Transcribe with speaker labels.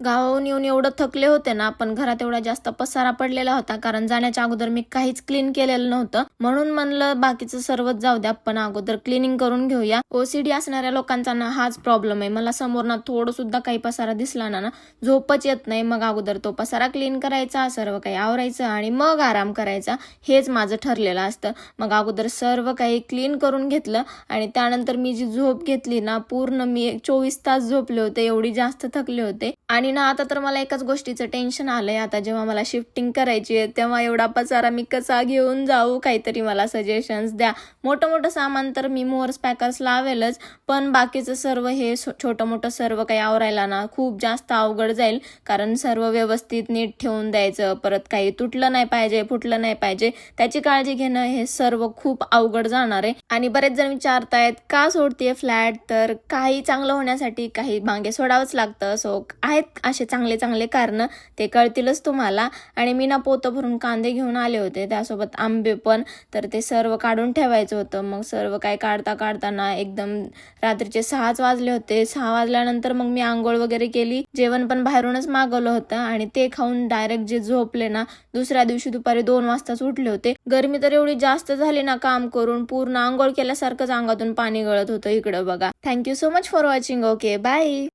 Speaker 1: गावाहून येऊन एवढं थकले होते ना, पण घरात एवढा जास्त पसारा पडलेला होता, कारण जाण्याच्या अगोदर मी काहीच क्लीन केलेलं नव्हतं. म्हणून म्हणलं बाकीचं सर्वच जाऊ द्या, पण अगोदर क्लिनिंग करून घेऊया. ओसीडी असणाऱ्या लोकांचा ना हाच प्रॉब्लेम आहे. मला समोर ना थोडं सुद्धा काही पसारा दिसला ना झोपच येत नाही. मग अगोदर तो पसारा क्लीन करायचा, सर्व काही आवरायचं आणि मग आराम करायचा, हेच माझं ठरलेलं असतं. मग अगोदर सर्व काही क्लीन करून घेतलं आणि त्यानंतर मी जी झोप घेतली ना, पूर्ण मी 24 तास झोपले होते, एवढी जास्त थकले होते. आणि ना आता तर मला एकाच गोष्टीचं टेन्शन आलंय. आता जेव्हा मला शिफ्टिंग करायची आहे, तेव्हा एवढा पसारा मी कसा घेऊन जाऊ? काहीतरी मला सजेशन्स द्या. मोठं सामान तर मी मोअर्स पॅकर्स लावेलच, पण बाकीचं सर्व हे छोटं मोठं सर्व काही आवरायला ना खूप जास्त अवघड जाईल, कारण सर्व व्यवस्थित नीट ठेवून द्यायचं, परत काही तुटलं नाही पाहिजे, फुटलं नाही पाहिजे, त्याची काळजी घेणं हे सर्व खूप अवघड जाणार आहे. आणि बरेच जण विचारतायत का सोडतीये फ्लॅट, तर काही चांगलं होण्यासाठी काही मागे सोडावंच लागतं. सो आहेत असे चांगले चांगले कारण, ते कळतीलच तुम्हाला. आणि मी ना पोतं भरून कांदे घेऊन आले होते, त्यासोबत आंबे पण, तर ते सर्व काढून ठेवायचं होतं. मग सर्व काय काढताना एकदम रात्रीचे 6 वाजले होते. 6 वाजल्यानंतर मग मी आंघोळ वगैरे केली, जेवण पण बाहेरूनच मागवलं होतं आणि ते खाऊन डायरेक्ट जे झोपले ना, दुसऱ्या दिवशी दुपारी 2 वाजताच उठले होते. गरमी तर एवढी जास्त झाली ना, काम करून पूर्ण आंघोळ केल्यासारखंच अंगातून पाणी गळत होतं. इकडं बघा. Thank you so much for watching. Okay, bye.